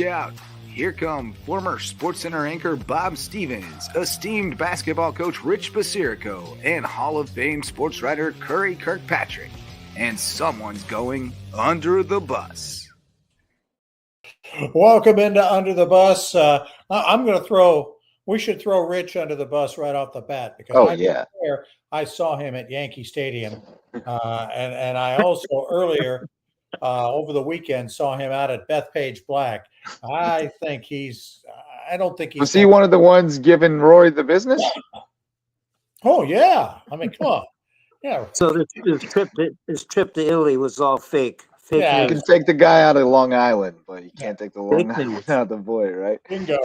Look out. Here come former SportsCenter anchor Bob Stevens, esteemed basketball coach Rich Basirico, and Hall of Fame sports writer Curry Kirkpatrick. And someone's going under the bus. Welcome into Under the Bus. We should throw Rich under the bus right off the bat because I saw him at Yankee Stadium. And I also earlier over the weekend saw him out at Bethpage Black. I don't think he's. Was he one of the ones giving Roy the business? Oh, yeah. I mean, come on. Yeah. So his trip to Italy was all fake. Yeah, you can take the guy out of Long Island, but you can't take the Long Island out of the boy, right? Bingo.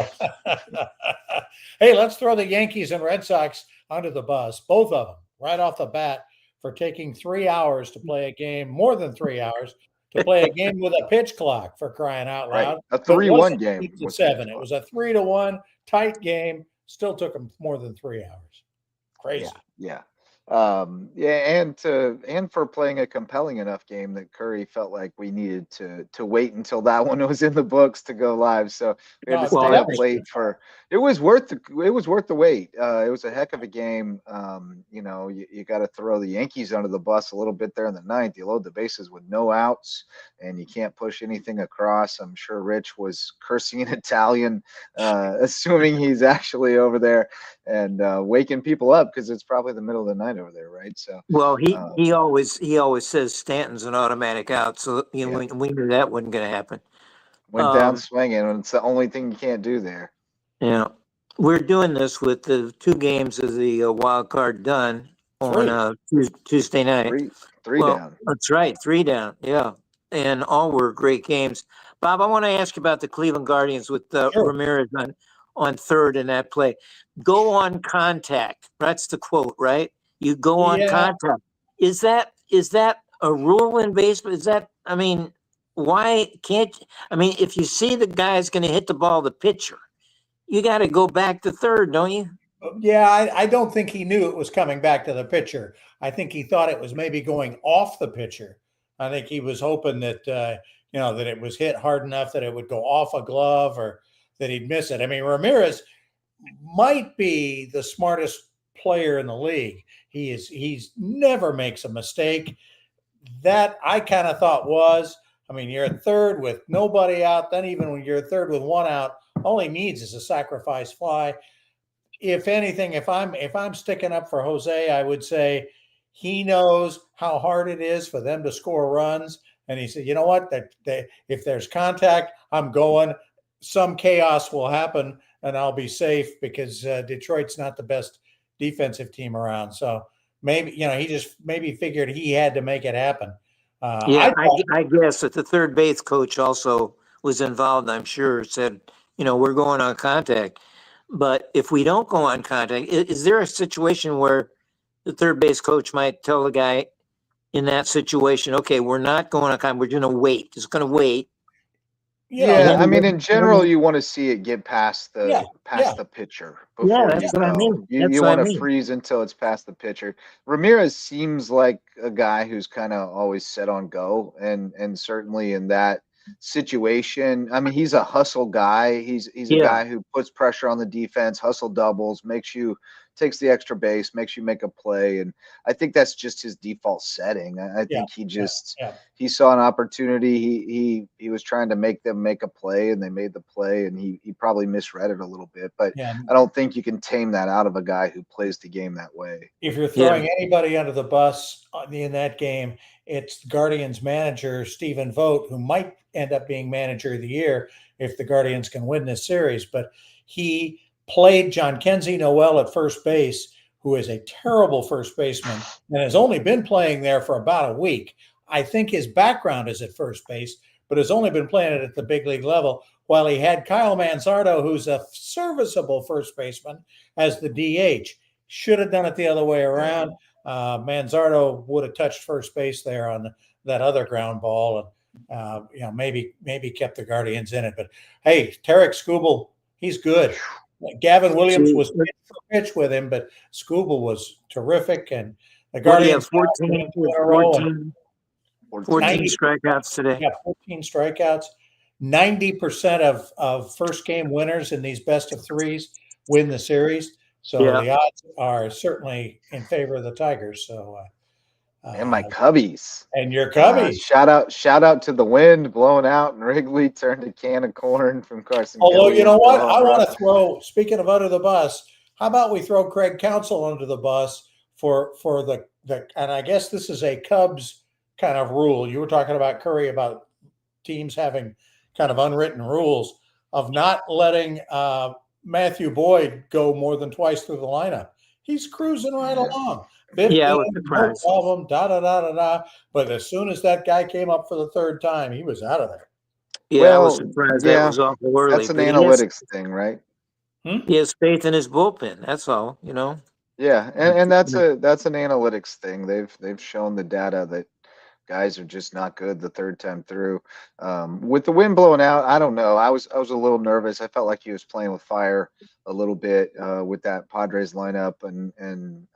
Hey, let's throw the Yankees and Red Sox under the bus, both of them, right off the bat, for taking 3 hours to play a game, more than 3 hours, to play a game with a pitch clock, for crying out loud. Right. A 3-1 game. 8-7. It was a 3-1 tight game. Still took them more than 3 hours. Crazy. Yeah. And for playing a compelling enough game that Curry felt like we needed to wait until that one was in the books to go live. So we had to stay up late for. It was worth the wait. It was a heck of a game. You got to throw the Yankees under the bus a little bit there in the ninth. You load the bases with no outs, and you can't push anything across. I'm sure Rich was cursing in Italian, assuming he's actually over there and waking people up because it's probably the middle of the night over there, right? So he always says Stanton's an automatic out, so we knew that wasn't going to happen. Went down swinging, and it's the only thing you can't do there. Yeah, we're doing this with the 2 games of the wild card done on Tuesday night. Three down. That's right, 3 down. Yeah, and all were great games. Bob, I want to ask you about the Cleveland Guardians with Ramirez on third in that play. Go on contact. That's the quote, right? You go on contact. Is that a rule in baseball? Why can't if you see the guy's going to hit the ball, the pitcher, you got to go back to third, don't you? Yeah, I don't think he knew it was coming back to the pitcher. I think he thought it was maybe going off the pitcher. I think he was hoping that that it was hit hard enough that it would go off a glove or that he'd miss it. I mean, Ramirez might be the smartest player in the league. He's never makes a mistake. That I kind of thought was, you're at third with nobody out. Then even when you're at third with 1 out, all he needs is a sacrifice fly. If anything, if I'm sticking up for Jose, I would say he knows how hard it is for them to score runs. And he said, you know what, if there's contact, I'm going. Some chaos will happen and I'll be safe because Detroit's not the best defensive team around. So maybe, he just maybe figured he had to make it happen. I guess that the third base coach also was involved, I'm sure, said, we're going on contact. But if we don't go on contact, is there a situation where the third base coach might tell the guy in that situation, okay, we're not going on contact, we're going to wait. Just going to wait. Yeah, in general, you want to see it get past the pitcher. That's what I mean. You want to freeze until it's past the pitcher. Ramirez seems like a guy who's kind of always set on go, and certainly in that situation, he's a hustle guy. He's a guy who puts pressure on the defense, hustle doubles, takes the extra base, makes you make a play. And I think that's just his default setting. I think he saw an opportunity. He was trying to make them make a play, and they made the play, and he probably misread it a little bit. But I don't think you can tame that out of a guy who plays the game that way. If you're throwing anybody under the bus in that game, it's Guardians manager Stephen Vogt, who might end up being manager of the year if the Guardians can win this series. But he played John Kenzie Noel at first base, who is a terrible first baseman and has only been playing there for about a week. I think his background is at first base, but has only been playing it at the big league level, while he had Kyle Manzardo, who's a serviceable first baseman, as the DH. Should have done it the other way around. Manzardo would have touched first base there on that other ground ball, and maybe kept the Guardians in it. But hey, Tarek Skubal, he's good. Gavin Williams was pitch with him, but Skubal was terrific, and the Guardians 14 strikeouts today. Yeah, 14 strikeouts. 90% of first game winners in these best of threes win the series. So the odds are certainly in favor of the Tigers. So, and my Cubbies. And your Cubbies. Shout out to the wind blowing out and Wrigley turned a can of corn from Carson. Although, you know what? I want to throw, speaking of under the bus, how about we throw Craig Counsell under the bus for the and I guess this is a Cubs kind of rule. You were talking about Curry, about teams having kind of unwritten rules of not letting Matthew Boyd go more than twice through the lineup. He's cruising right along. 15, I was surprised. No problem, But as soon as that guy came up for the third time, he was out of there. Yeah, I was surprised that was awful early. That's an analytics thing, right? He has faith in his bullpen. That's all, you know. Yeah, and that's an analytics thing. They've shown the data that guys are just not good the third time through. With the wind blowing out, I don't know. I was a little nervous. I felt like he was playing with fire a little bit with that Padres lineup, and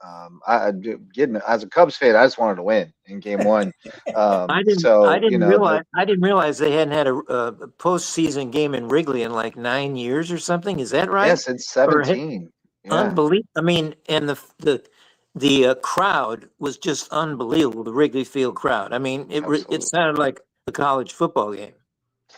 getting as a Cubs fan, I just wanted to win in Game 1. I didn't realize they hadn't had a postseason game in Wrigley in like 9 years or something. Is that right? Yes, it's 17. Yeah. Unbelievable. I mean, and the crowd was just unbelievable. The Wrigley Field crowd. I mean, it sounded like a college football game.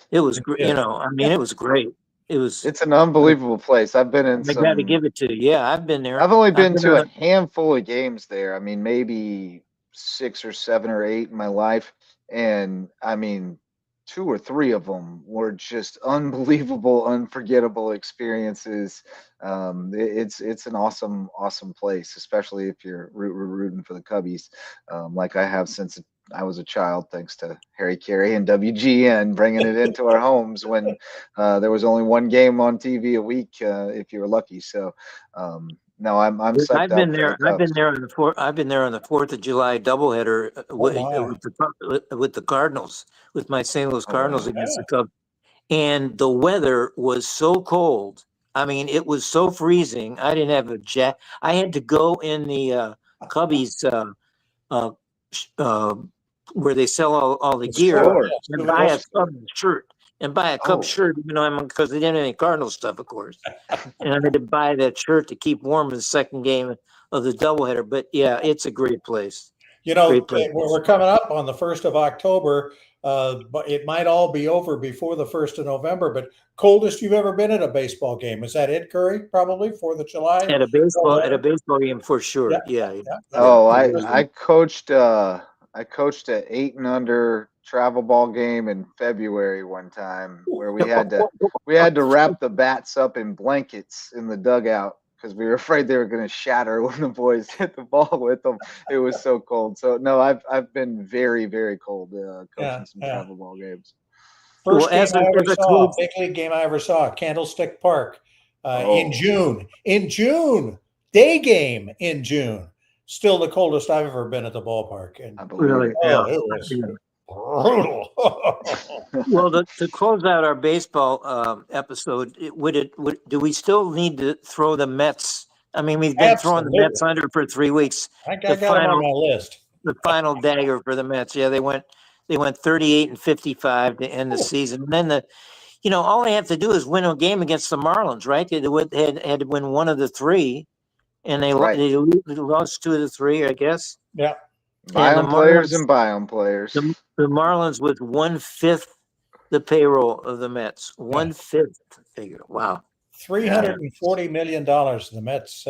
It was, you know, I mean, it was great. It's an unbelievable place. I've been in. I got to give it to you. Yeah, I've been there. I've only been to a handful of games there. I mean, maybe 6 or 7 or 8 in my life, and I mean, 2 or 3 of them were just unbelievable, unforgettable experiences. It's an awesome place, especially if you're rooting for the Cubbies, like I have since I was a child, thanks to Harry Carey and WGN bringing it into our homes when there was only one game on TV a week, if you were lucky. So no, I'm psyched. I've been there on the 4th of July doubleheader with the Cardinals, with my St. Louis Cardinals against the Cubs, and the weather was so cold. I mean, it was so freezing. I didn't have a jacket. I had to go in the Cubbies where they sell all the gear and buy a Cubs shirt. And buy a Cubs shirt, you know, because they didn't have any Cardinals stuff, of course. And I had to buy that shirt to keep warm in the second game of the doubleheader. But yeah, it's a great place. You know, we're coming up on the 1st of October, but it might all be over before the 1st of November. But coldest you've ever been at a baseball game, is that it, Curry? Probably 4th of July. At a baseball game for sure. Yeah. Oh, I coached an 8 and under travel ball game in February one time where we had to wrap the bats up in blankets in the dugout because we were afraid they were going to shatter when the boys hit the ball with them. It was so cold. So no, I've been very, very cold coaching some travel ball games. First game I ever saw, big league game I ever saw, Candlestick Park in June. Day game in June. Still the coldest I've ever been at the ballpark. And really, it was brutal. Well, to close out our baseball episode, do we still need to throw the Mets? I mean, we've been throwing the Mets under for 3 weeks. I got them on my list. The final dagger for the Mets. Yeah, they went 38-55 to end the season. And then all they have to do is win a game against the Marlins, right? They had to win one of the 3. And they lost 2 of the 3, I guess. Yeah. Biome players and biome players. The Marlins with 1/5 the payroll of the Mets. 1/5 figure. Wow. $340 million the Mets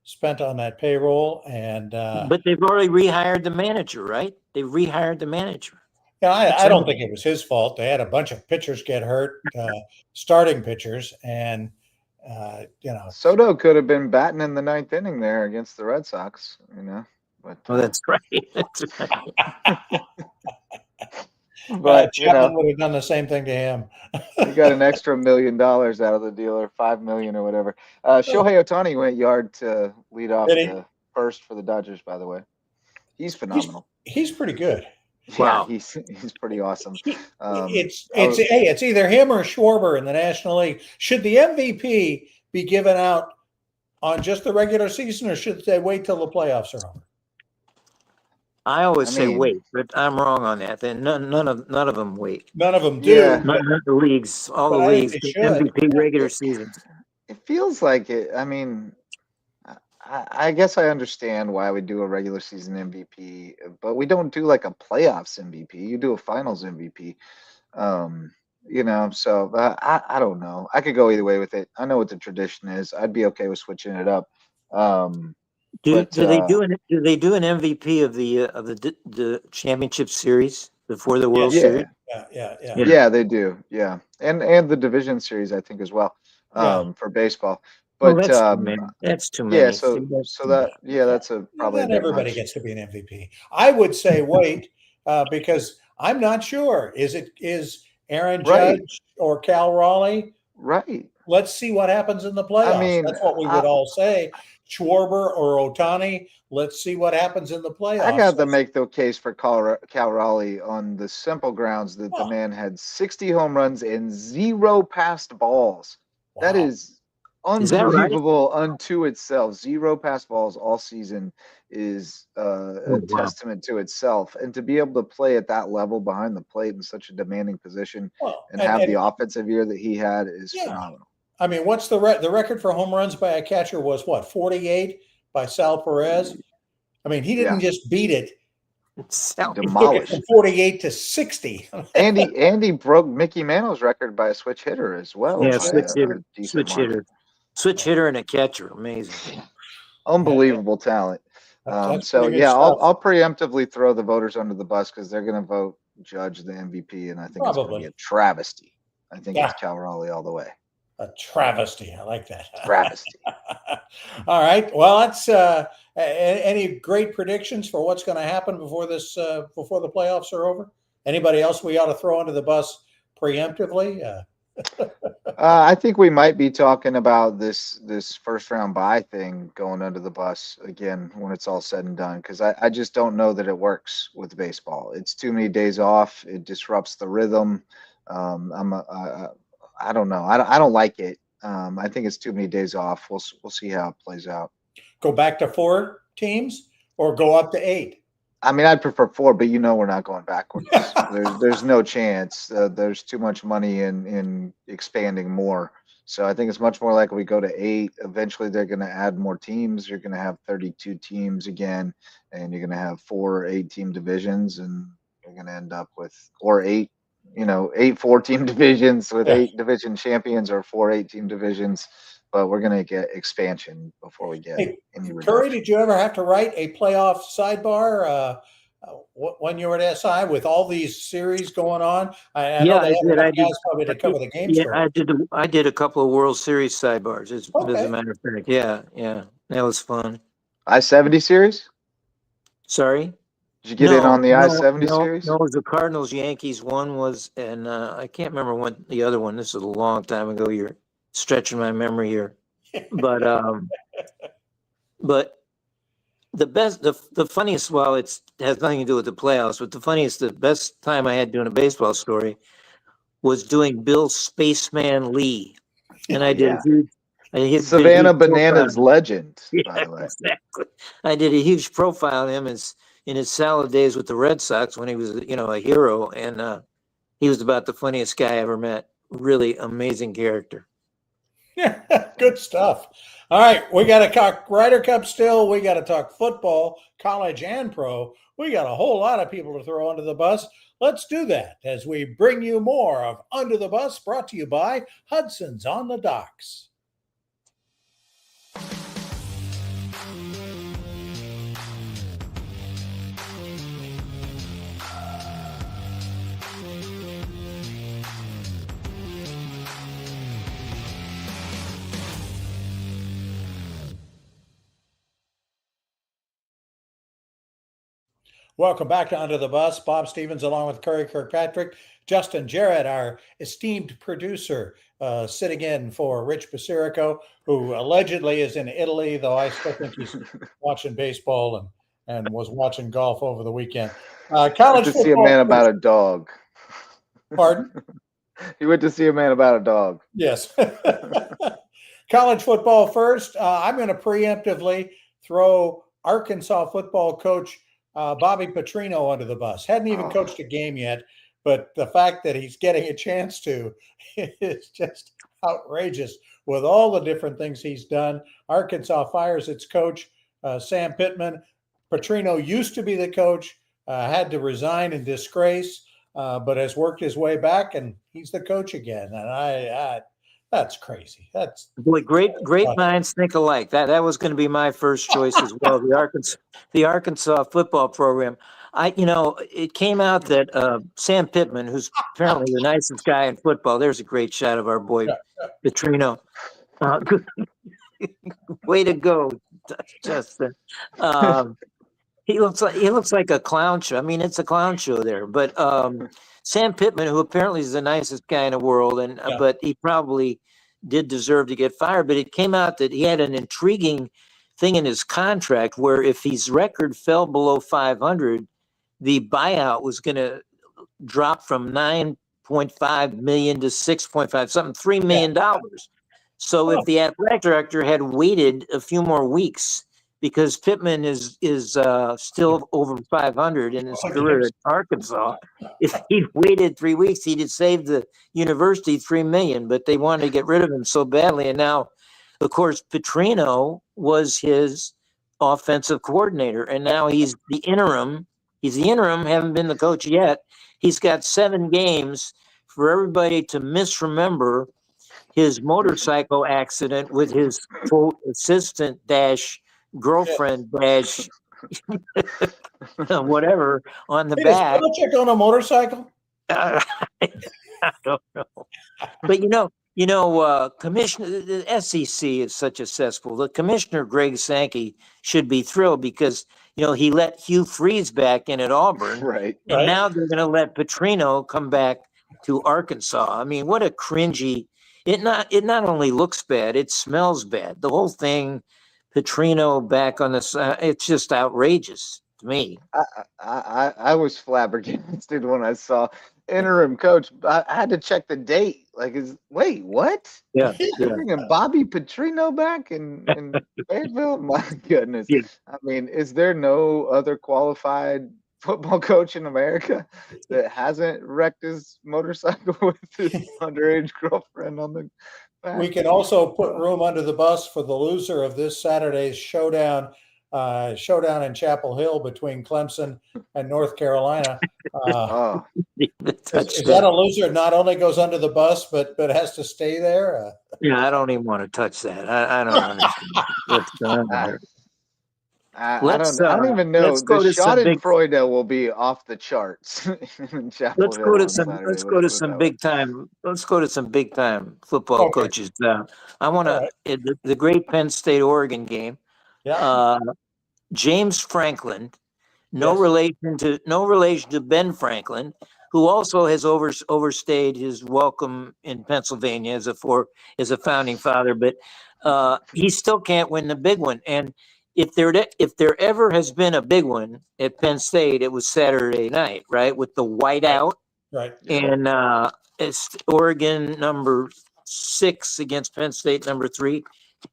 spent on that payroll. And but they've already rehired the manager, right? They rehired the manager. Yeah, I don't think it was his fault. They had a bunch of pitchers get hurt, starting pitchers, and Soto could have been batting in the 9th inning there against the Red Sox, But, that's right. That's right. But Chapman would have done the same thing to him. He got an extra $1 million out of the deal, or $5 million or whatever. Shohei Ohtani went yard to lead off the first for the Dodgers. By the way, he's phenomenal. He's pretty good. Wow, he's pretty awesome. It's either him or Schwarber in the National League. Should the MVP be given out on just the regular season, or should they wait till the playoffs are over? I always say mean, wait, but I'm wrong on that. Then none of them wait. None of them Yeah. do. Not the leagues, all the But I think leagues, they the should. MVP regular seasons. It feels like it. I mean, I guess I understand why we do a regular season MVP, but we don't do like a playoffs MVP. You do a finals MVP. So I don't know. I could go either way with it. I know what the tradition is. I'd be okay with switching it up. Do But do they do an MVP of the championship series before the World Yes. Series? Yeah. yeah, they do. Yeah, and the division series I think as well. Yeah. For baseball. Well, But that's too many. That's too yeah, many. See, that's too many. that's probably a Not bit everybody much. gets to be an MVP. I would say wait because I'm not sure. Is Aaron Right. Judge or Cal Raleigh? Right. Let's see what happens in the playoffs. mean, That's what we would all say. Schwarber or Otani. Let's see what happens in the playoffs. I got to make the case for Cal Raleigh on the simple grounds that the man had 60 home runs and 0 passed balls. That Wow. is Is that right? unbelievable unto itself. 0 passed balls all season is a testament to itself. And to be able to play at that level behind the plate in such a demanding position and have the offensive year that he had is phenomenal. I mean, what's the record for home runs by a catcher was what, 48 by Sal Perez? I mean, he didn't just beat it. Demolished. He took it from 48 to 60. Andy broke Mickey Mantle's record by a switch hitter as well. Yeah, switch hitter and a catcher. Amazing. Unbelievable talent. I'll preemptively throw the voters under the bus because they're going to vote Judge the MVP, and I think it's going to be a travesty. I think it's Cal Raleigh all the way. A travesty. I like that. Travesty. All right. Well, that's any great predictions for what's going to happen before before the playoffs are over? Anybody else we ought to throw under the bus preemptively? I think we might be talking about this first round bye thing going under the bus again when it's all said and done, because I just don't know that it works with baseball. It's too many days off. It disrupts the rhythm. I don't know. I don't like it. I think it's too many days off. We'll see how it plays out. Go back to 4 teams or go up to 8? I mean, I'd prefer 4, but we're not going backwards. There's no chance. There's too much money in expanding more. So I think it's much more likely we go to 8. Eventually, they're going to add more teams. You're going to have 32 teams again, and you're going to have 4 8-team divisions, and you're going to end up with 8 4-team divisions with 8 division champions or 4 8-team divisions. But we're going to get expansion before we get any reduction. Curry, did you ever have to write a playoff sidebar when you were at SI with all these series going on? I know they have guys probably to cover the games. Yeah, I did a couple of World Series sidebars, as a matter of fact. Yeah. That was fun. I-70 series? Sorry? Did you get in on the I-70 series? No, it was the Cardinals-Yankees. One was, and I can't remember what the other one. This is a long time ago. You're stretching my memory here. But the best, the funniest, well, it has nothing to do with the playoffs, but the best time I had doing a baseball story was doing Bill Spaceman Lee. And I did Savannah Bananas legend, by the way. Exactly. I did a huge profile of him in his salad days with the Red Sox when he was, a hero. And he was about the funniest guy I ever met. Really amazing character. Good stuff. All right, we got to talk Ryder Cup still. We got to talk football, college and pro. We got a whole lot of people to throw under the bus. Let's do that as we bring you more of Under the Bus, brought to you by Hudson's on the Docks. Welcome back to Under the Bus. Bob Stevens along with Curry Kirkpatrick. Justin Jarrett, our esteemed producer, sitting in for Rich Basirico, who allegedly is in Italy, though I still think he's watching baseball and was watching golf over the weekend. College to see a man about a dog. Pardon? He went to see a man about a dog. Yes. College football first. I'm going to preemptively throw Arkansas football coach Bobby Petrino under the bus. Hadn't even coached a game yet, but the fact that he's getting a chance to is just outrageous with all the different things he's done. Arkansas fires its coach, Sam Pittman. Petrino used to be the coach, had to resign in disgrace, but has worked his way back, and he's the coach again. And I that's crazy. That's boy, great minds think alike. That was going to be my first choice as well. The Arkansas football program. It came out that Sam Pittman, who's apparently the nicest guy in football, there's a great shot of our boy Petrino. Way to go, Justin. He looks like a clown show. I mean, it's a clown show there. But Sam Pittman, who apparently is the nicest guy in the world, but he probably did deserve to get fired. But it came out that he had an intriguing thing in his contract where if his record fell below 500, the buyout was going to drop from $9.5 million to $6.5, something $3 million. So if the athletic director had waited a few more weeks, because Pittman is still over 500 in his career at Arkansas, if he'd waited 3 weeks, he'd have saved the university $3 million. But they wanted to get rid of him so badly, and now, of course, Petrino was his offensive coordinator, and now he's the interim. He's the interim, haven't been the coach yet. He's got 7 games for everybody to misremember his motorcycle accident with his quote assistant dash girlfriend dash whatever on the back. Did check on a motorcycle? I don't know, but Commissioner, the SEC is such a cesspool. The commissioner Greg Sankey should be thrilled because he let Hugh Freeze back in at Auburn, right? And now they're going to let Petrino come back to Arkansas. I mean, what a cringy! It not only looks bad, it smells bad. The whole thing. Petrino back on the it's just outrageous to me. I was flabbergasted when I saw interim coach. I had to check the date. Like, wait, what? Yeah, bringing Bobby Petrino back in Fayetteville? My goodness. Yeah. I mean, is there no other qualified football coach in America that hasn't wrecked his motorcycle with his underage girlfriend on the back? We can also put room under the bus for the loser of this Saturday's showdown in Chapel Hill between Clemson and North Carolina. Is that a loser? Not only goes under the bus, but has to stay there. Yeah, I don't even want to touch that. I don't understand what's going on there. I don't even know. The Schadenfreude will be off the charts. Let's go to some big time football coaches. I want to the great Penn State Oregon game. Yeah. James Franklin, no relation to Ben Franklin, who also has overstayed his welcome in Pennsylvania as a founding father, but he still can't win the big one. And if there ever has been a big one at Penn State, it was Saturday night, right, with the whiteout, right, and it's Oregon number 6 against Penn State number 3,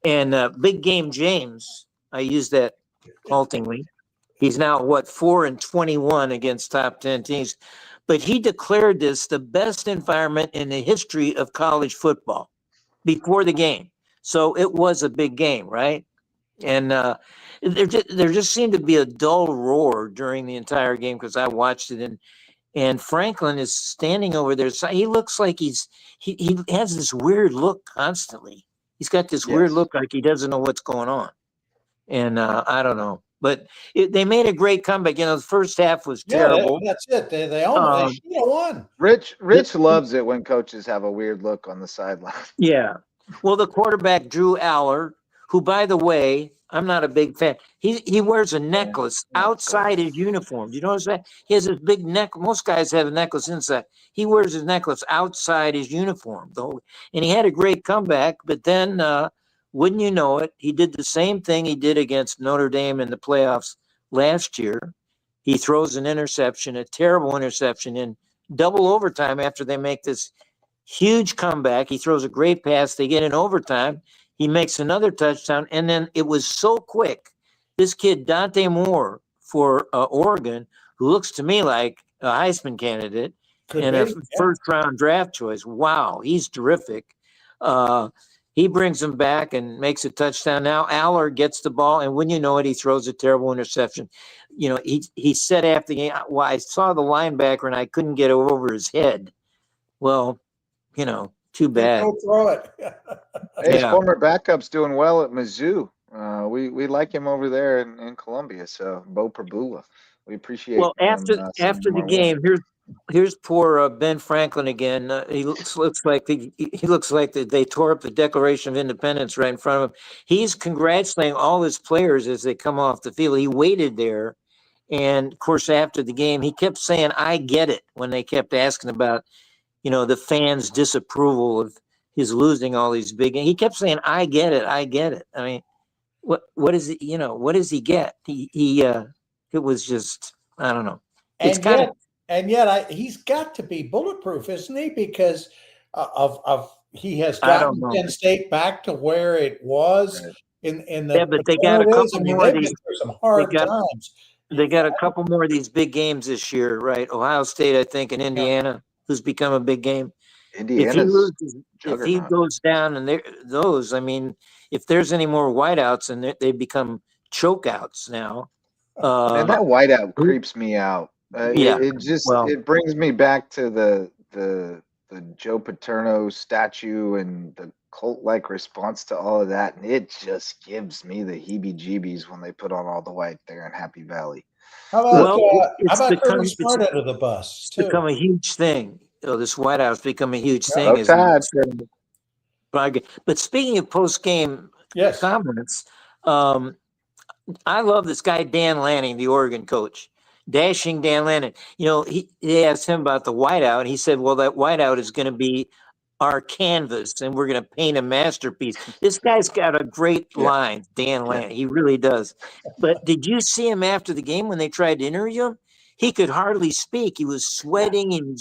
and big game James. I use that haltingly. He's now 4-21 against top 10 teams, but he declared this the best environment in the history of college football before the game. So it was a big game, right? And there just seemed to be a dull roar during the entire game because I watched it, and Franklin is standing over there. So he looks like he has this weird look constantly. He's got this weird look like he doesn't know what's going on, and I don't know. But they made a great comeback. The first half was terrible. That's it. They should have won. Rich loves it when coaches have a weird look on the sideline. Yeah. Well, the quarterback Drew Aller, who, by the way, I'm not a big fan. He wears a necklace outside his uniform. Do you notice that? He has this big neck. Most guys have a necklace inside. He wears his necklace outside his uniform, though. And he had a great comeback, but then, wouldn't you know it, he did the same thing he did against Notre Dame in the playoffs last year. He throws an interception, a terrible interception, in double overtime after they make this huge comeback. He throws a great pass. They get in overtime. He makes another touchdown, and then it was so quick. This kid, Dante Moore for Oregon, who looks to me like a Heisman candidate and a first-round draft choice. Wow, he's terrific. He brings them back and makes a touchdown. Now Aller gets the ball, and when you know it, he throws a terrible interception. You know, he said after the game, well, I saw the linebacker and I couldn't get over his head. Well, you know, too bad. Go throw it. Hey, his former backup's doing well at Mizzou. We like him over there in Columbia. So Bo Perbula, we appreciate. Well, after the game, here's poor Ben Franklin again. He looks like they tore up the Declaration of Independence right in front of him. He's congratulating all his players as they come off the field. He waited there, and of course, after the game, he kept saying, "I get it," when they kept asking about, you know, the fans' disapproval of his losing all these big games. He kept saying, "I get it, I get it." I mean, what is it? You know, what does he get? It was just, I don't know. It's And yet, he's got to be bulletproof, isn't he? Because he has gotten Penn State back to where it was in the. Yeah, but they got a couple more of these. Some hard times. They got a couple more of these big games this year, right? Ohio State, I think, and Indiana, who's become a big game. If he goes down, and those, I mean, if there's any more whiteouts, and they become chokeouts now. And that whiteout creeps me out. It brings me back to the Joe Paterno statue and the cult-like response to all of that, and it just gives me the heebie-jeebies when they put on all the white there in Happy Valley. How about Kirby Smart under the bus? It's become a huge thing. You know, this whiteout's become a huge thing. But speaking of post-game comments, I love this guy Dan Lanning, the Oregon coach. Dashing Dan Lanning. You know, they asked him about the whiteout, and he said, well, that whiteout is going to be our canvas, and we're going to paint a masterpiece. This guy's got a great line, Dan Lanning. He really does. But did you see him after the game when they tried to interview him? He could hardly speak. He was sweating, and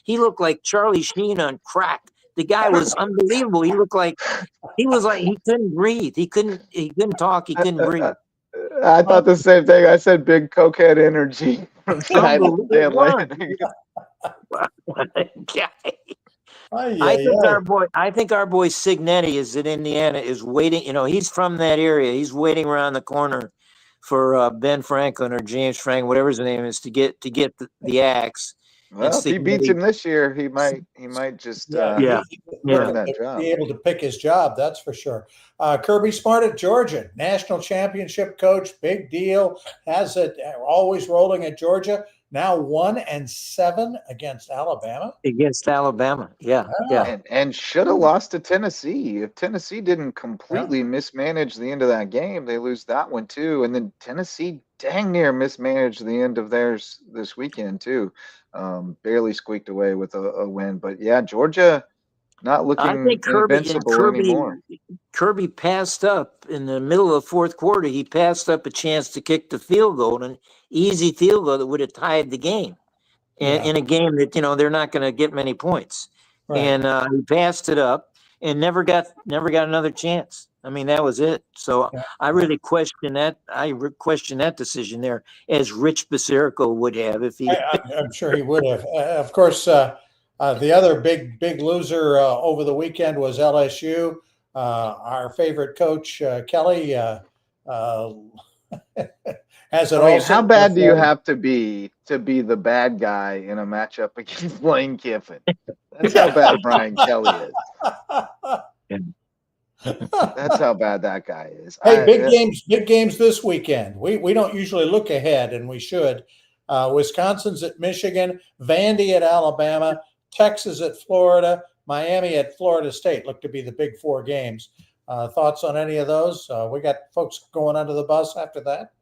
he looked like Charlie Sheen on crack. The guy was unbelievable. He couldn't breathe. He couldn't talk. He couldn't breathe. I thought the same thing. I said big cokehead energy from Dan Lanning. I think our boy Signetti is in Indiana, is waiting. You know, he's from that area. He's waiting around the corner for Ben Franklin or James Franklin, whatever his name is, to get the axe. Well, if he beats him this year, he might just earn that job. Be able to pick his job, that's for sure. Kirby Smart at Georgia, national championship coach, big deal. Has it always rolling at Georgia. Now 1-7 against Alabama. And should have lost to Tennessee. If Tennessee didn't completely mismanage the end of that game, they lose that one too. And then Tennessee dang near mismanaged the end of theirs this weekend too. Barely squeaked away with a win. But yeah, Georgia not looking invincible anymore. Kirby passed up in the middle of the fourth quarter. He passed up a chance to kick the field goal, an easy field goal that would have tied the game. And in a game that, you know, they're not going to get many points. Right. And he passed it up and never got another chance. I mean, that was it. So I really question that. I question that decision there, as Rich Basirico would have if he. I'm sure he would have. Of course, the other big loser over the weekend was LSU. Our favorite coach, Kelly, has it all. How bad do you have to be the bad guy in a matchup against Lane Kiffin? That's how bad Brian Kelly is. That's how bad that guy is. Hey, big games this weekend. We don't usually look ahead, and we should. Wisconsin's at Michigan, Vandy at Alabama, Texas at Florida, Miami at Florida State. Look to be the big four games. Thoughts on any of those? We got folks going under the bus after that.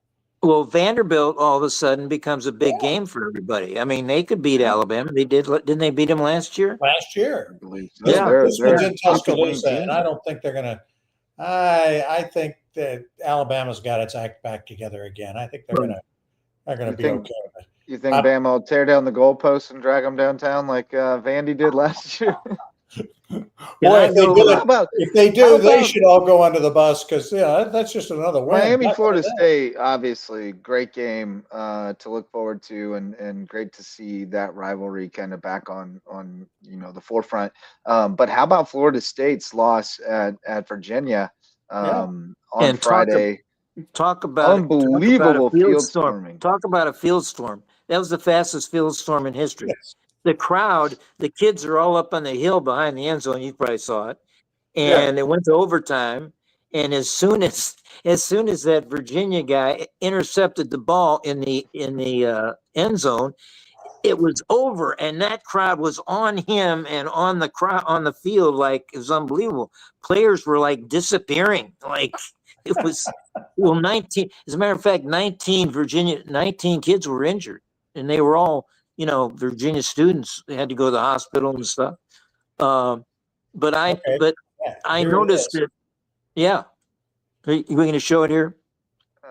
Well, Vanderbilt all of a sudden becomes a big game for everybody. I mean, they could beat Alabama. They did. Didn't they beat them last year? Last year. This one's in Tuscaloosa, and I don't think they're going to. I think that Alabama's got its act back together again. I think they're going to be okay with it. You think Bama will tear down the goalposts and drag them downtown like Vandy did last year? Boy, if they do How about they should all go under the bus because that's just another win. Miami, Florida State? Obviously, great game to look forward to, and great to see that rivalry kind of back on the forefront. But how about Florida State's loss at Virginia on Friday? Talk about unbelievable field storming. Talk about a field storm. That was the fastest field storm in history. Yes. The crowd, the kids are all up on the hill behind the end zone. You probably saw it. And it went to overtime. And as soon as that Virginia guy intercepted the ball in the end zone, it was over. And that crowd was on him and on the field. Like, it was unbelievable. Players were like disappearing. Like, it was 19. As a matter of fact, 19 kids were injured, and they were all, Virginia students. They had to go to the hospital and stuff. But I noticed that. Yeah, are you going to show it here?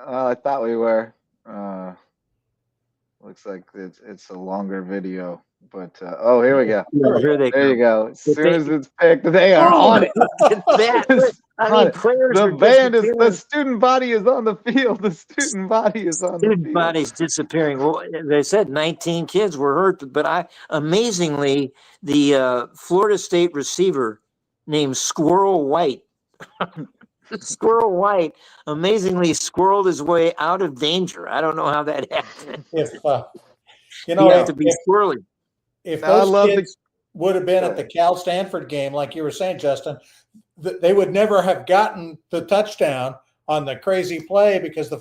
I thought we were. Looks like it's a longer video. But here we go. There you go. As soon as it's picked, they are on it. The student body is on the field. The student body is on the field. Student body's disappearing. Well, they said 19 kids were hurt, but amazingly, the Florida State receiver named Squirrel White, amazingly squirreled his way out of danger. I don't know how that happened. You have to be squirrely. If those kids would have been at the Cal-Stanford game, like you were saying, Justin, they would never have gotten the touchdown on the crazy play because the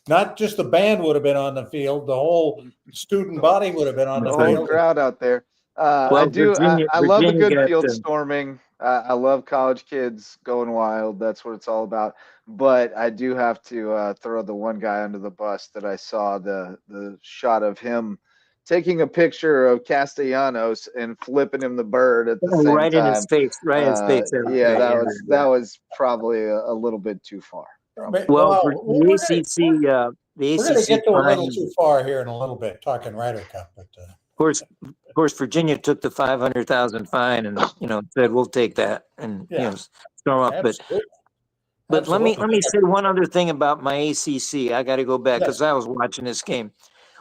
not just the band would have been on the field, the whole student body would have been on the field. The whole crowd out there. I love a good field storming. I love college kids going wild. That's what it's all about. But I do have to throw the one guy under the bus that I saw the shot of him taking a picture of Castellanos and flipping him the bird at the same time. Right in his face. Right in his face. That was probably a little bit too far. Well, the ACC, we're going to get to a little too far here in a little bit, talking Ryder Cup. But of course, Virginia took the $500,000 fine and said we'll take that and storm up. But let me say one other thing about my ACC. I got to go back because I was watching this game.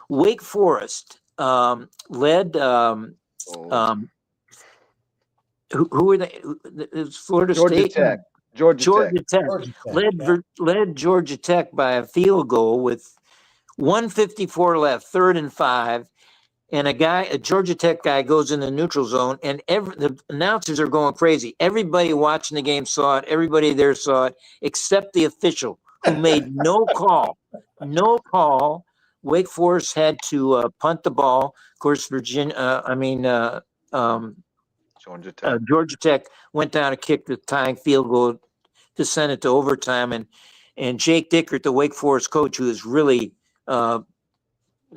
Wake Forest led. Who were they? It was Florida State. Tech. Georgia Tech led Georgia Tech by a field goal with 1:54 left, 3rd and 5. And a Georgia Tech guy goes in the neutral zone, and the announcers are going crazy. Everybody watching the game saw it. Everybody there saw it, except the official who made no call. No call. Wake Forest had to punt the ball. Of course, Georgia Tech went down and kicked the tying field goal to send it to overtime. And Jake Dickert, the Wake Forest coach, who is really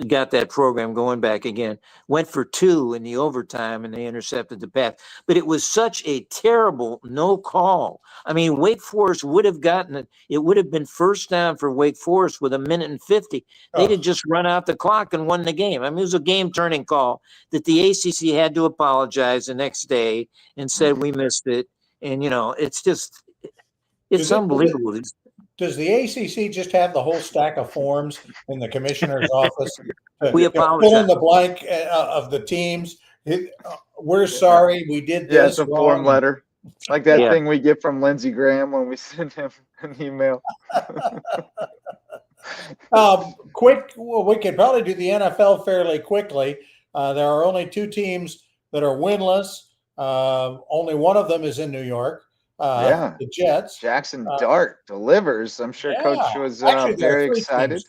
got that program going back again, went for 2 in the overtime and they intercepted the pass. But it was such a terrible no call. I mean, Wake Forest would have gotten it. It would have been first down for Wake Forest with 1:50. They'd have just run out the clock and won the game. I mean, it was a game-turning call that the ACC had to apologize the next day and said we missed it. And, it's unbelievable. Does the ACC just have the whole stack of forms in the commissioner's office? We apologize. Fill in the blank of the teams. We're sorry, we did this. Yeah, a form letter. Like that thing we get from Lindsey Graham when we send him an email. We could probably do the NFL fairly quickly. There are only 2 teams that are winless. Only one of them is in New York. The Jets. Jackson Dart delivers. I'm sure Coach was very excited.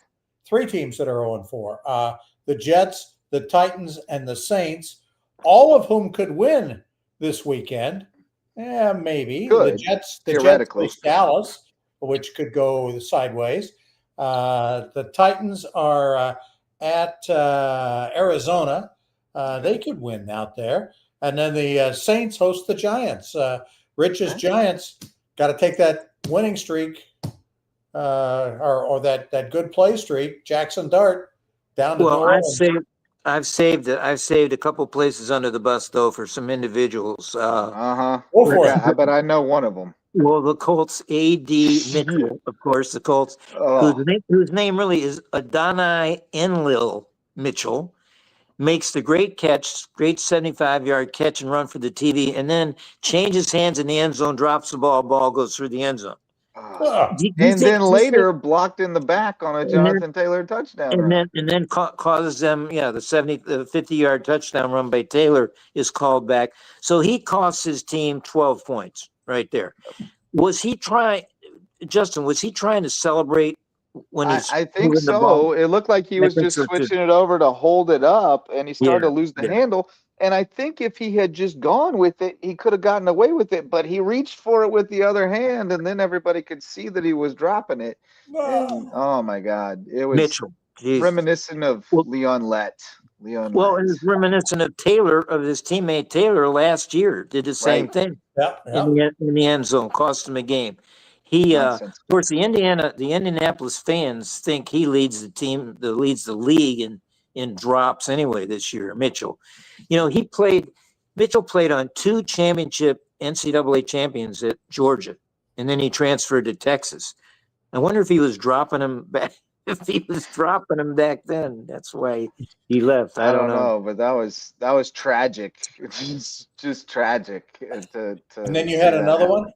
3 teams that are 0-4. The Jets, the Titans, and the Saints, all of whom could win this weekend. Yeah, maybe. Good. The Jets Theoretically. Dallas, which could go sideways. The Titans are at Arizona. They could win out there. And then the Saints host the Giants. Rich's Giants got to take that winning streak or that good play streak. Jackson Dart down to New Orleans. I've saved a couple places under the bus though for some individuals. Uh-huh. Go for it. I bet I know one of them. Well, the Colts A.D. Mitchell, of course, the Colts, Oh, whose name really is Adonai Enlil Mitchell, makes the great catch, great 75-yard catch and run for the TD, and then changes hands in the end zone, drops the ball goes through the end zone. Ah, and then later blocked in the back on a Jonathan Taylor touchdown run. And then causes them, the 50-yard touchdown run by Taylor is called back. So he costs his team 12 points right there. Justin, was he trying to celebrate when he's I think moving the so. ball? It looked like he was just switching it over to hold it up, and he started to lose the handle. And I think if he had just gone with it, he could have gotten away with it. But he reached for it with the other hand, and then everybody could see that he was dropping it. And oh my God, it was Mitchell, reminiscent of Leon Lett. It was reminiscent of Taylor, of his teammate Taylor last year. Did the same thing. In the end zone, cost him a game. Of course, the Indianapolis fans think he leads the team, leads the league in drops anyway this year. Mitchell, Mitchell played on 2 championship NCAA champions at Georgia, and then he transferred to Texas. I wonder if he was dropping them back. If he was dropping him back then, that's why he left. I don't know, but that was tragic. It's just tragic. And then you had another one.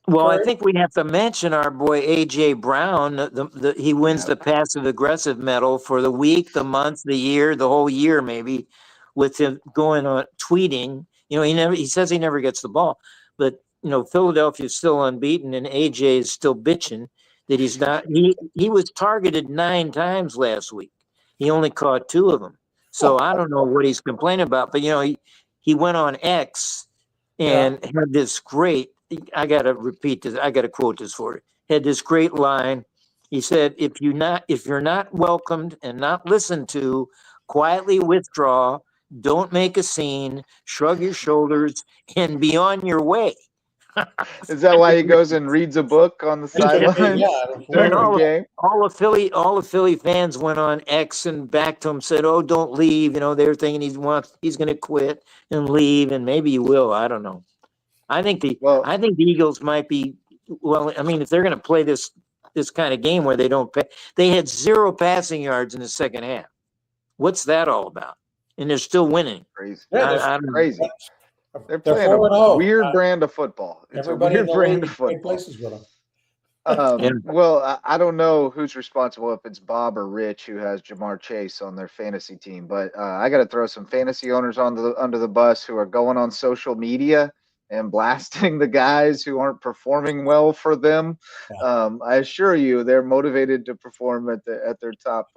Well, I think we have to mention our boy A.J. Brown. He wins the passive aggressive medal for the week, the month, the year, the whole year, maybe, with him going on tweeting. He says he never gets the ball, but Philadelphia's still unbeaten, and A.J. is still bitching that he's not. He was targeted 9 times last week. He only caught 2 of them. So I don't know what he's complaining about, but he went on X and had this great. I got to repeat this. I got to quote this for you. Had this great line. He said, if you're not welcomed and not listened to, quietly withdraw, don't make a scene, shrug your shoulders, and be on your way. Is that why he goes and reads a book on the sideline during the game? All the Philly fans went on X and back to him, said, "Oh, don't leave." They were thinking he's going to quit and leave, and maybe he will. I don't know. I think the Eagles might be. Well, I mean, if they're going to play this kind of game where they don't pay, they had 0 passing yards in the second half. What's that all about? And they're still winning. Crazy. Crazy. They're playing a weird brand of football. It's everybody a weird brand of football. Places with them. Well, I don't know who's responsible, if it's Bob or Rich, who has Jamar Chase on their fantasy team, but I got to throw some fantasy owners under the bus who are going on social media and blasting the guys who aren't performing well for them. I assure you, they're motivated to perform at their top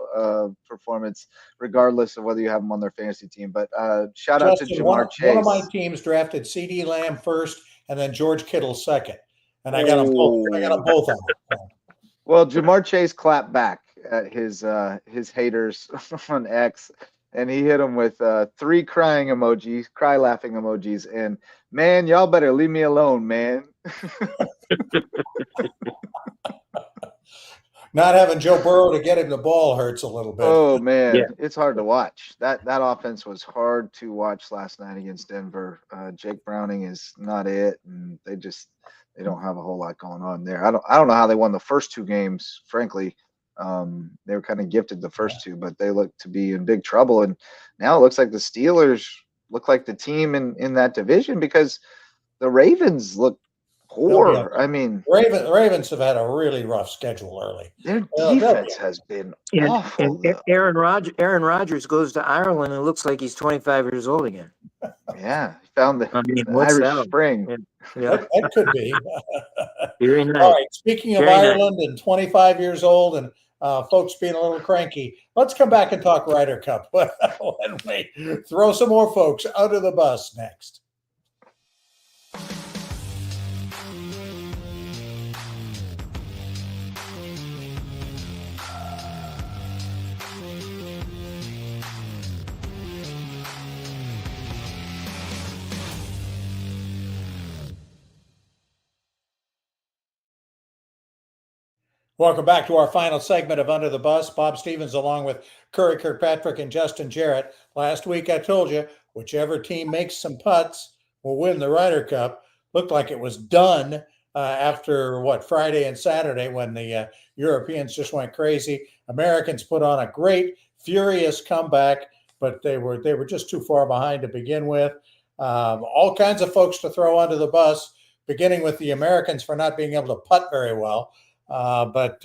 performance, regardless of whether you have them on their fantasy team. But shout out to Jamar Chase. One of my teams drafted CeeDee Lamb first, and then George Kittle second, and I got them both. I got them both on. Well, Jamar Chase clapped back at his haters on X, and he hit him with 3 cry laughing emojis, and man, y'all better leave me alone, man. Not having Joe Burrow to get him the ball hurts a little bit. Oh man, It's hard to watch. That offense was hard to watch last night against Denver. Jake Browning is not it, and they don't have a whole lot going on there. I don't know how they won the first 2 games, frankly. They were kind of gifted the first 2, but they look to be in big trouble. And now it looks like the Steelers look like the team in that division, because the Ravens look poor. I mean, Ravens have had a really rough schedule early. Their defense has been awful. And Aaron Rodgers goes to Ireland and looks like he's 25 years old again. Yeah, he found the Irish Spring. Yeah. That could be. Very nice. All right. Speaking of Ireland and 25 years old and folks being a little cranky, let's come back and talk Ryder Cup when we throw some more folks under the bus next. Welcome back to our final segment of Under the Bus. Bob Stevens along with Curry Kirkpatrick and Justin Jarrett. Last week I told you whichever team makes some putts will win the Ryder Cup. Looked like it was done after Friday and Saturday when the Europeans just went crazy. Americans put on a great, furious comeback, but they were just too far behind to begin with. All kinds of folks to throw under the bus, beginning with the Americans for not being able to putt very well. But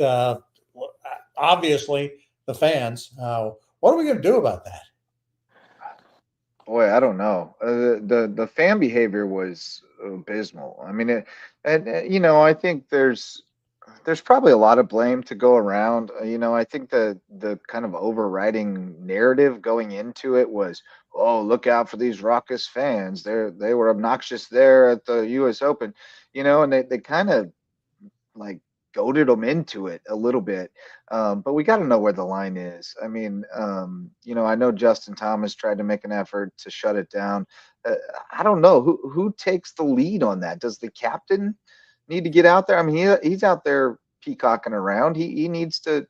obviously the fans, what are we going to do about that? Boy, I don't know. The fan behavior was abysmal. I mean, I think there's probably a lot of blame to go around. I think the kind of overriding narrative going into it was, oh, look out for these raucous fans. They were obnoxious there at the U.S. Open, and they kind of like goaded them into it a little bit. But we got to know where the line is. I mean, I know Justin Thomas tried to make an effort to shut it down. I don't know who takes the lead on that. Does the captain need to get out there? I mean, he's out there peacocking around. He needs to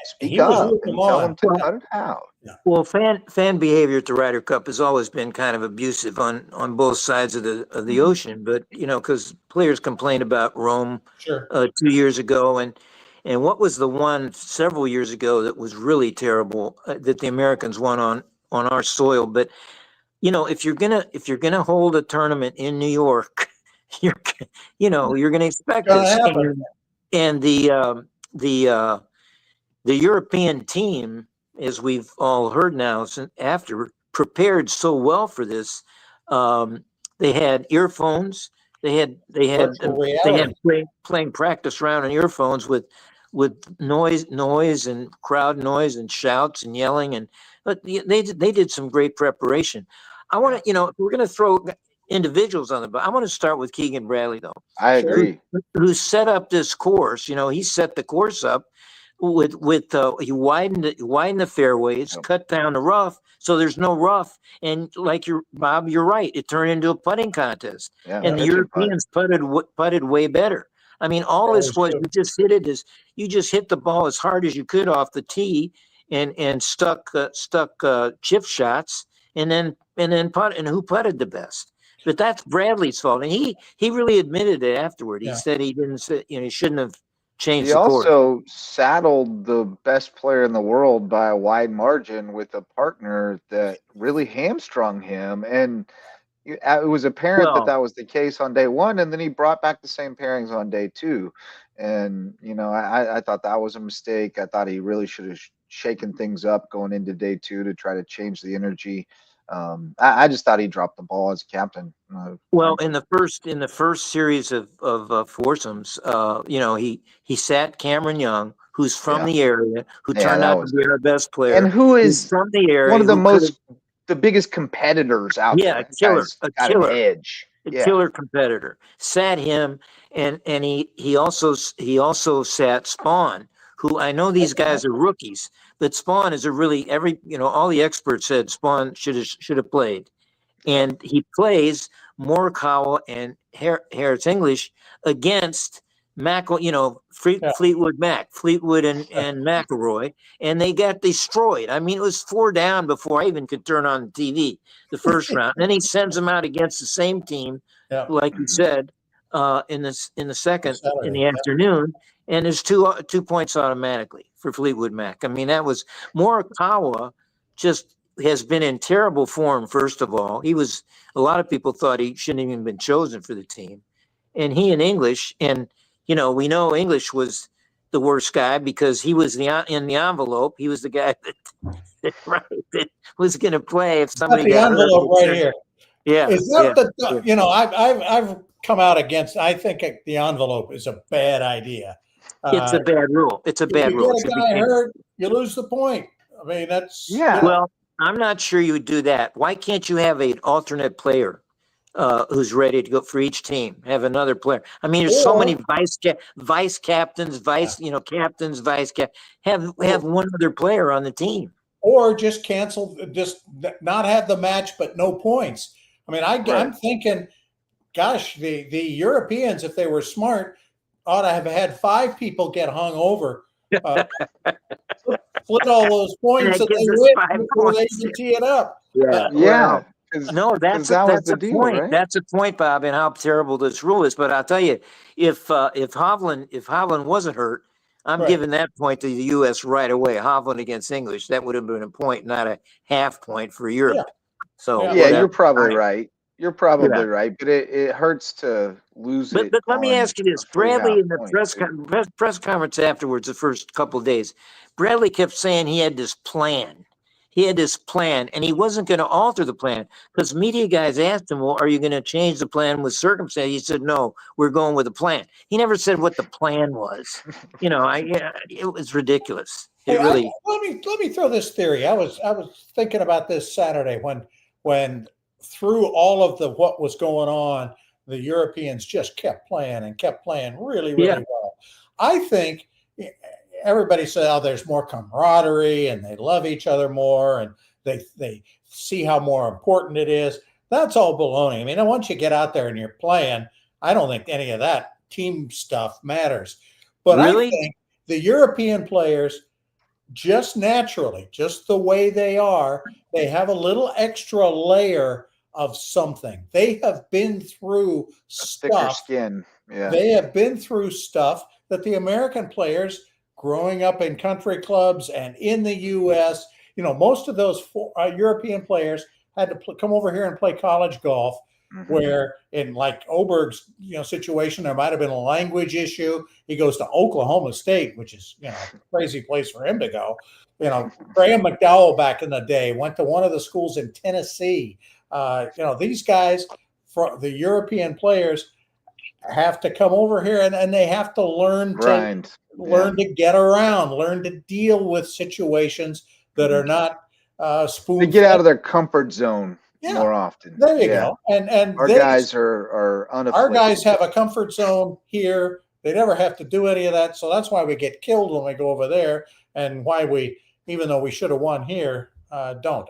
speak up and tell them to cut it out. Well, fan behavior at the Ryder Cup has always been kind of abusive on both sides of the ocean. But because players complained about Rome 2 years ago, and what was the one several years ago that was really terrible that the Americans won on our soil. But if you're gonna hold a tournament in New York, you're gonna expect this. And the European team, as we've all heard now, after prepared so well for this, they had earphones. They had playing practice round in earphones with noise and crowd noise and shouts and yelling, but they did some great preparation. I want to, if we're going to throw individuals on I want to start with Keegan Bradley, though. I agree. Who set up this course? He set the course up with he widened the fairways, cut down the rough, so there's no rough. And like Bob, you're right. It turned into a putting contest, and the Europeans putted way better. I mean, all this was you just hit the ball as hard as you could off the tee, and stuck chip shots, and then putt, and who putted the best. But that's Bradley's fault, and he really admitted it afterward. He said he didn't, he shouldn't have changed. He also saddled the best player in the world by a wide margin with a partner that really hamstrung him, and it was apparent that was the case on day one, and then he brought back the same pairings on day two. And I thought that was a mistake. I thought he really should have shaken things up going into day two to try to change the energy. I just thought he dropped the ball as captain. Well, in the first series of foursomes, he sat Cameron Young, who's from the area, who turned out to be our best player, and who is from the area, one of the biggest competitors out there. A killer edge. Killer competitor. Sat him, and he also sat Spawn, who I know these guys are rookies, but Spawn is all the experts said Spawn should have played, and he plays Morikawa and Harris English against Fleetwood Mac, Fleetwood and McIlroy, and they got destroyed. I mean, it was 4 down before I even could turn on the TV the first round. And then he sends them out against the same team, like you said, in the second in the afternoon, and there's 2 points automatically for Fleetwood Mac. I mean, that was Morikawa just has been in terrible form. First of all, a lot of people thought he shouldn't have even been chosen for the team, and he and English and. We know English was the worst guy because he was in the envelope. He was the guy that was going to play if somebody got the envelope hurt. Right here. Yeah. Is that I've come out against. I think the envelope is a bad idea. It's a bad rule. It's a bad rule. If you get a guy hurt, you lose the point. I mean, that's Well, I'm not sure you would do that. Why can't you have an alternate player? Who's ready to go for each team? Have another player. I mean, there's so many vice captains, captains, vice cap. Have one other player on the team, or just cancel, just not have the match, but no points. I mean, I'm thinking, gosh, the Europeans, if they were smart, ought to have had 5 people get hung over. Split all those points That and they gives us win 5 before they points. even tee it up. Yeah. Yeah. No, that's that was that's the a deal, point. right? That's a point, Bob, and how terrible this rule is. But I'll tell you, if Hovland wasn't hurt, I'm Right. giving that point to the U.S. right away. Hovland against English, that would have been a point, not a half point for Europe. Yeah. So Yeah. Yeah, whatever. you're probably right. You're probably Yeah. right, but it hurts to lose But it let me on ask you a this: free Bradley half in the point, too. press conference afterwards, the first couple of days, Bradley kept saying he had this plan. He had this plan, and he wasn't going to alter the plan because media guys asked him, "Well, are you going to change the plan with circumstance?" He said, "No, we're going with a plan." He never said what the plan was. It was ridiculous. It Hey, really. let me throw this theory. I was thinking about this Saturday when through all of the what was going on, the Europeans just kept playing really, Yeah. really well. I think everybody said, "Oh, there's more camaraderie and they love each other more and they see how more important it is." That's all baloney. I mean, once you get out there and you're playing, I don't think any of that team stuff matters. But Really? I think the European players just naturally, just the way they are, they have a little extra layer of something. They have been through Thicker stuff. skin. Yeah. They have been through stuff that the American players growing up in country clubs and in the U.S., most of those European players had to come over here and play college golf. Mm-hmm. Where in like Oberg's situation, there might have been a language issue. He goes to Oklahoma State, which is a crazy place for him to go. Graham McDowell back in the day went to one of the schools in Tennessee. These guys, for the European players, have to come over here and they have to learn to get around, learn to deal with situations that are not spoon. They get out of their comfort zone. Yeah. More often. There you go. And our guys are unafflicted. Our guys have a comfort zone here. They never have to do any of that. So that's why we get killed when we go over there, and why we, even though we should have won here, don't.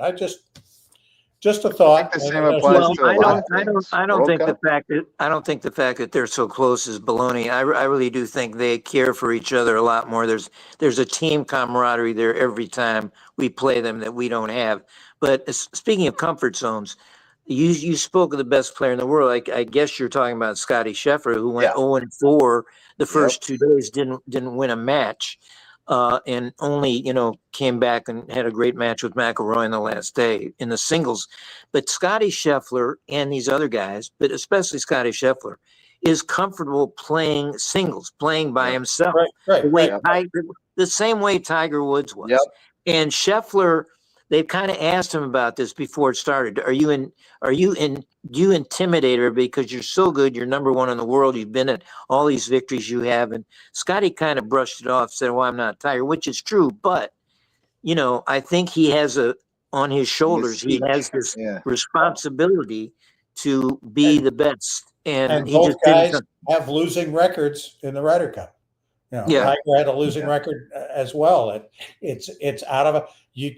Just a thought. The same applies to I don't think the fact that they're so close is baloney. I really do think they care for each other a lot more. There's a team camaraderie there every time we play them that we don't have. But speaking of comfort zones, you spoke of the best player in the world. I guess you're talking about Scotty Scheffler, who went 0-4 the first 2 days, didn't win a match. And only, came back and had a great match with McIlroy in the last day in the singles. But Scotty Scheffler and these other guys, but especially Scotty Scheffler, is comfortable playing singles, playing by himself. The same way Tiger Woods was. Yep. And Scheffler, they've kind of asked him about this before it started. Do you intimidate her because you're so good, you're number one in the world, you've been at all these victories you have? And Scotty kind of brushed it off, said, "Well, I'm not Tiger," which is true. But, I think he has on his shoulders, he has this responsibility to be the best. And he both just guys have losing records in the Ryder Cup. Tiger had a losing record as well. It's out of you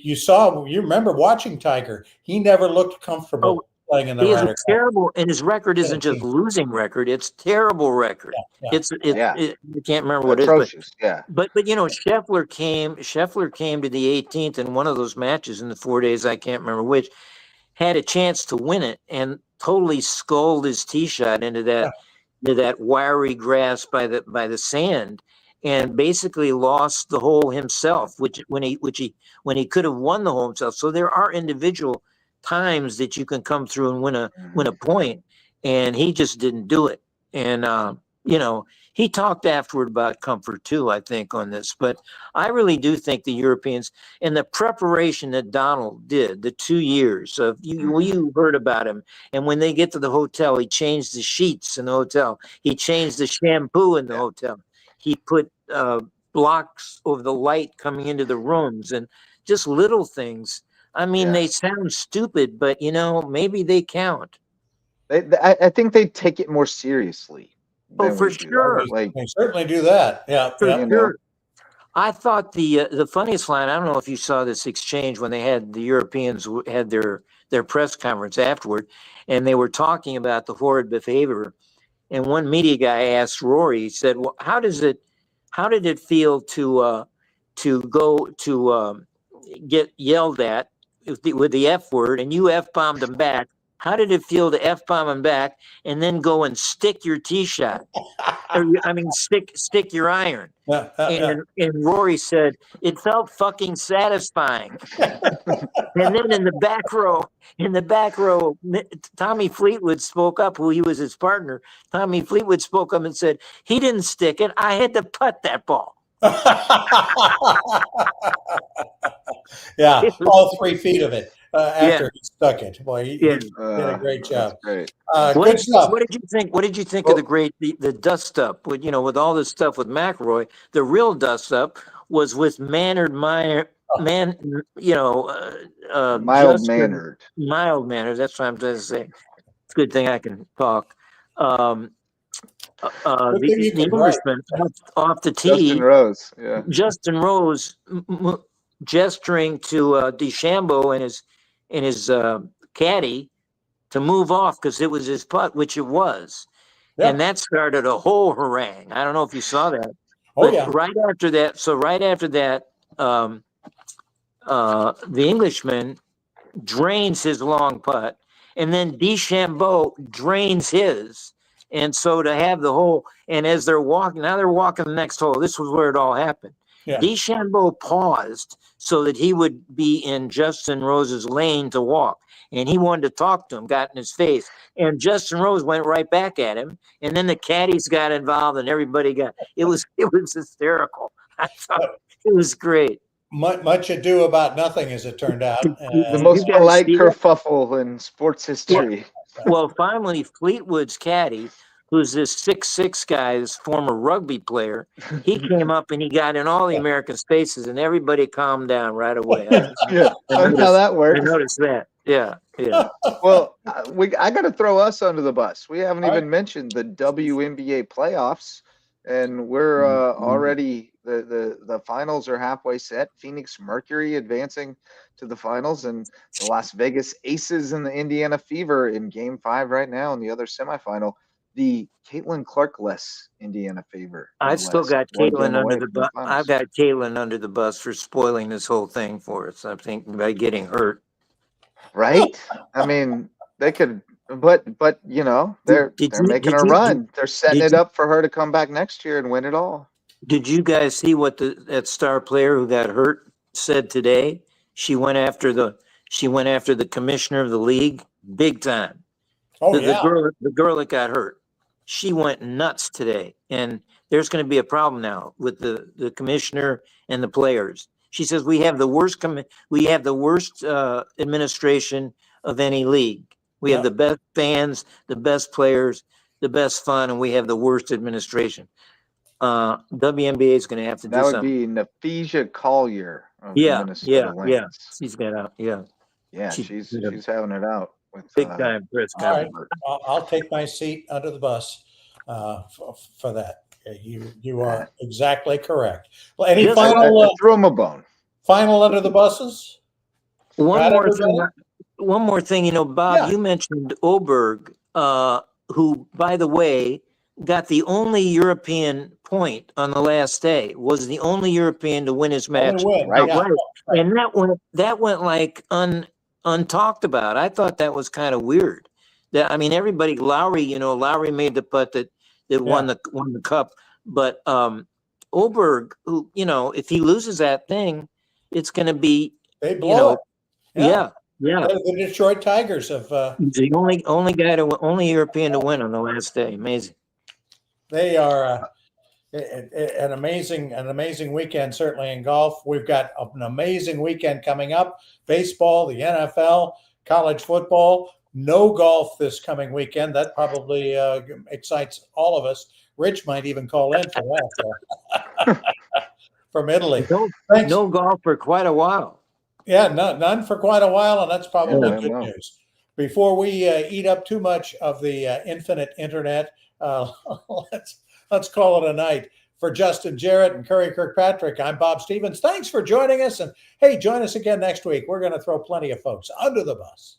remember watching Tiger. He never looked comfortable playing in the Ryder Cup. Terrible, and his record isn't just losing record; it's terrible record. You can't remember what it is. But Scheffler came to the 18th in one of those matches in the 4 days. I can't remember which. Had a chance to win it and totally sculled his tee shot into that wiry grass by the sand, and basically lost the hole himself, when he could have won the hole himself. So there are individual times that you can come through and win a point, and he just didn't do it. And he talked afterward about comfort too, I think, on this. But I really do think the Europeans and the preparation that Donald did, the 2 years of you heard about him. And when they get to the hotel, he changed the sheets in the hotel. He changed the shampoo in the hotel. He put blocks over the light coming into the rooms, and just little things. I mean, they sound stupid, but maybe they count. I think they take it more seriously. Oh, for sure. They certainly do that. Yeah, for sure. I thought the funniest line, I don't know if you saw this exchange when they had the Europeans had their press conference afterward, and they were talking about the horrid behavior. and one media guy asked Rory. He said, "Well, how did it feel to go to get yelled at with the F word, and you F-bombed him back? How did it feel to F-bomb him back and then go and stick your tee shot? Stick your iron." And Rory said, "It felt fucking satisfying." And then in the back row, Tommy Fleetwood spoke up, who he was his partner. Tommy Fleetwood spoke up and said, "He didn't stick it. I had to putt that ball." Yeah, all 3 feet of it after he stuck it. Boy, he did a great job. Great. Good stuff. What did you think? What did you think of the dust up with with all this stuff with McIlroy? The real dust up was with mild mannered. Mild mannered. That's what I'm trying to say. It's a good thing I can talk. The Englishman off the tee. Justin Rose gesturing to DeChambeau and his caddy to move off because it was his putt, which it was. Yep. And that started a whole harangue. I don't know if you saw that. Right after that, the Englishman drains his long putt, and then DeChambeau drains his. And so to have the hole, and as they're walking the next hole. This was where it all happened. Yeah. DeChambeau paused so that he would be in Justin Rose's lane to walk. And he wanted to talk to him, got in his face. And Justin Rose went right back at him. And then the caddies got involved and everybody it was hysterical. I thought it was great. Much ado about nothing, as it turned out. The most polite kerfuffle in sports history. Well, finally, Fleetwood's caddy, who's this 6'6" guy, this former rugby player, he came up and he got in all the American spaces, and everybody calmed down right away. That's how that works. I noticed that. Yeah. Well, I got to throw us under the bus. We haven't even mentioned the WNBA playoffs, and we're already the finals are halfway set. Phoenix Mercury advancing to the finals, and the Las Vegas Aces and the Indiana Fever in Game 5 right now in the other semifinal. The Caitlin Clark-less Indiana Fever. I still got Caitlin under the bus. I've got Caitlin under the bus for spoiling this whole thing for us. I think by getting hurt. Right? I mean, they could, but they're making a run. They're setting it up for her to come back next year and win it all. Did you guys see what that star player who got hurt said today? She went after the commissioner of the league big time. The girl that got hurt. She went nuts today, and there's going to be a problem now with the commissioner and the players. She says we have the worst administration of any league. We have the best fans, the best players, the best fun, and we have the worst administration. WNBA is going to have to do something. That would be Naphesia Collier. Yeah. She's got out. Yeah, she's having it out. Big time press conference. Right. I'll take my seat under the bus for that. You are exactly correct. Well, any final throw him a bone. Final under the buses? One more thing. Bob, you mentioned Oberg, who, by the way, got the only European point on the last day. Was the only European to win his match. Right. And that went like untalked about. I thought that was kind of weird. Everybody, Lowry made the putt that won the cup, but Oberg, who, if he loses that thing, it's going to be they blow it. Yeah. The Detroit Tigers have the only European to win on the last day. Amazing. They are an amazing weekend, certainly in golf. We've got an amazing weekend coming up. Baseball, the NFL, college football. No golf this coming weekend. That probably excites all of us. Rich might even call in for that from Italy. No golf for quite a while. Yeah, none for quite a while, and that's probably good news. Before we eat up too much of the infinite internet, let's call it a night. For Justin Jarrett and Curry Kirkpatrick, I'm Bob Stevens. Thanks for joining us, and hey, join us again next week. We're going to throw plenty of folks under the bus.